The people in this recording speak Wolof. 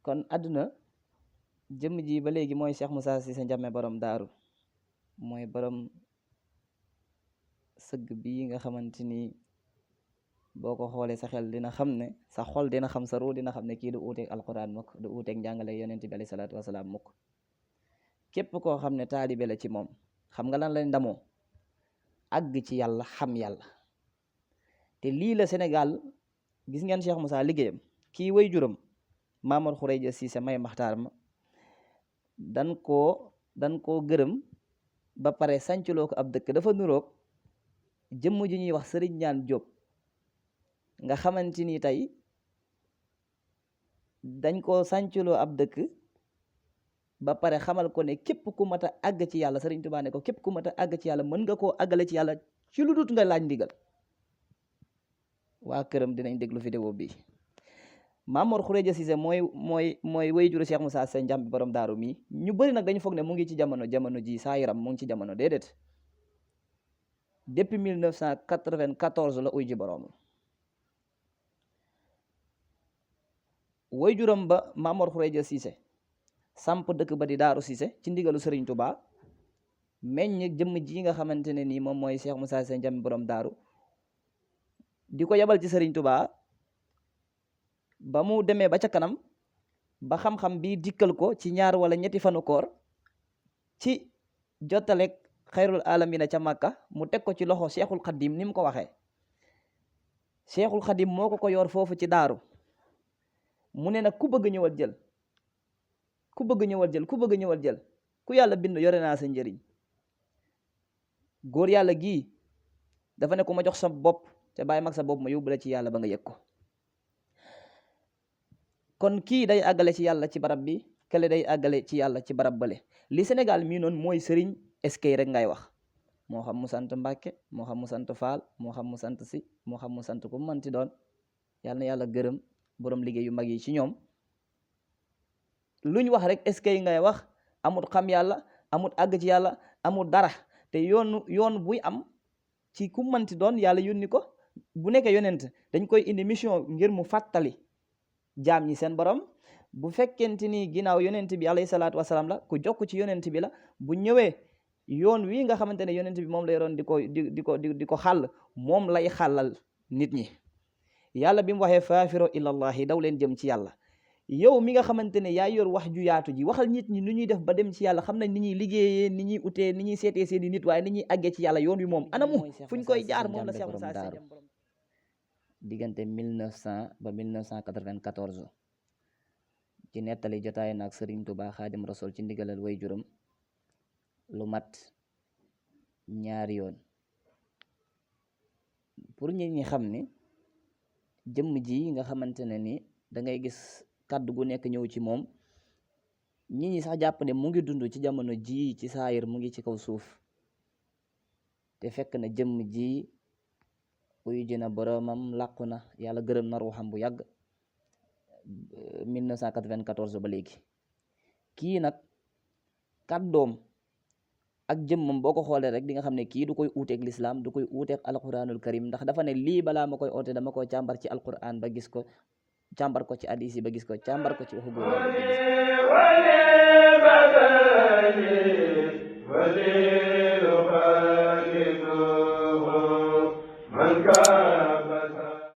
kon àdduna jëmm ji ba léegi mooy Cheikh Moussa Cissé Ndiamé borom daaru mooy borom sëgg bii nga xamante ni boo ko xoolee sa xel dina xam ne sa xol dina xam sa ruu dina xam ne kii du uuteeg alquran mukk du uuteeg njàngale yonent bi alayhi salaatu wasalaam mukk képp koo xam ne taalibe la ci moom xam nga lan lañ ndamoo àgg ci yàlla xam yàlla te lii la Sénégal gis ngeen Cheikh Moussa liggéeyam kii way juram Mamour Khouredia Cissé may maxtaar ma dan koo gërëm ba pare sancloo ko ab dëkk dafa nuroog jëmm ji ñuy wax Sëriñ Ñaan Jóob nga xamante ni tey dañ koo sancloo ab dëkk ba pare xamal ko ne képp ku mat a àgg ci yàlla Sëriñ Tuubaa ne ko képp ku mat a àgg ci yàlla mën nga koo àggale ci yàlla ci lu dut nga laaj ndigal waa këram dinañ déglu vidéo bi Mamour Khouredia Cissé mooy wayjuru Cheikh Moussa Cissé Ndiamé borom daaru mi ñu bëri nag dañu foog ne mu ngi ci jamono ji saa yaram mu ngi ci jamono déedéet depuis 1994 la uy ji borom wayjuram ba Mamour Khouredia Cissé samp dëkk ba di daaru Cissé ci ndigalu Serigne Touba meññ jëmm ji nga xamante ne nii moom mooy Cheikh Moussa Cissé Ndiamé borom daaru di ko yabal ci Serigne Touba ba mu demee ba ca kanam ba xam-xam bi dikkal ko ci ñaar wala ñetti fanu koor ci jottaleeg xayrul alamina ca Makka mu teg ko ci loxo Cheikhul Khadim ni mu ko waxee Cheikhul Khadim moo ko yor foofu ci daaru mu ne nag ku bëgg ñëwal jël ku bëgg ñëwal jël ku yàlla bind yore naa sa njëriñ góor yàlla gii dafa ne ku ma jox sa bopp te bàyyi mag sa bopp ma yóbbu la ci yàlla ba nga yëg ko kon kii day àggale ci yàlla ci barab bi kële day àggale ci yàlla ci barab bale li Sénégal mii noonu mooy sëriñ eskay rek ngay wax moo xam mu sant Mbàkke moo xam mu sant Faal moo xam mu sant Si moo xam mu sant ku manti doon yàlla na yàlla gërëm borom liggéey yu mag yi ci ñoom luñ wax rek eskay ngay wax amul xam yàlla amul àgg ci yàlla amul dara te yoon buy am ci ku manti doon yàlla yónni ko bu nekkee yonent dañ koy indi mission ngir mu fàttali jaam ñi seen borom bu fekkente ni ginnaaw yonent bi alayhi salaatu wasalaam la ku jokk ci yonent bi la bu ñëwee yoon wi nga xamante ne yonent bi moom la yoroon di ko xàll moom lay xàllal nit ñi yàlla bi mu waxee faafiro ilallahi daw leen jëm ci yàlla yow mi nga xamante ne yaa yor wax ju yaatu ji waxal nit ñi nu ñuy def ba dem ci yàlla xam nañ ni ñuy liggéeyee ni ñuy utee ni ñuy seetee seeni nit waaye ni ñuy àggee ci yàlla yoon wi moom anamu fu ñu koy jaar moom la Cheikh Moussa Cissé diggante 1900 ba 1994 ci nettali jotaay naag Serigne Touba Xaadim Rasul ci ndigalal way juram lu mat ñaari yoon pour ñi ñi xam ni jëmm ji nga xamante ne ni da ngay gis kàddu gu nekk ñëw ci moom ñi sax jàpp ne mu ngi dund ci jamono ji ci saayir mu ngi ci kaw suuf te fekk na jëmm ji uyu ji na boromam làqu na yàlla gërëm na ruuxam bu yàgg 1994 ba léegi kii nag kàddoom ak jëmmam boo ko xoolee rek di nga xam ne kii du koy uuteeg lislaam du koy uuteeg alquranul karim ndax dafa ne lii balaa ma koy oote dama ko càmbar ci alquran ba gis ko càmbar ko ci hadis yi ba gis ko càmbar ko ci waxu góor ba gis ko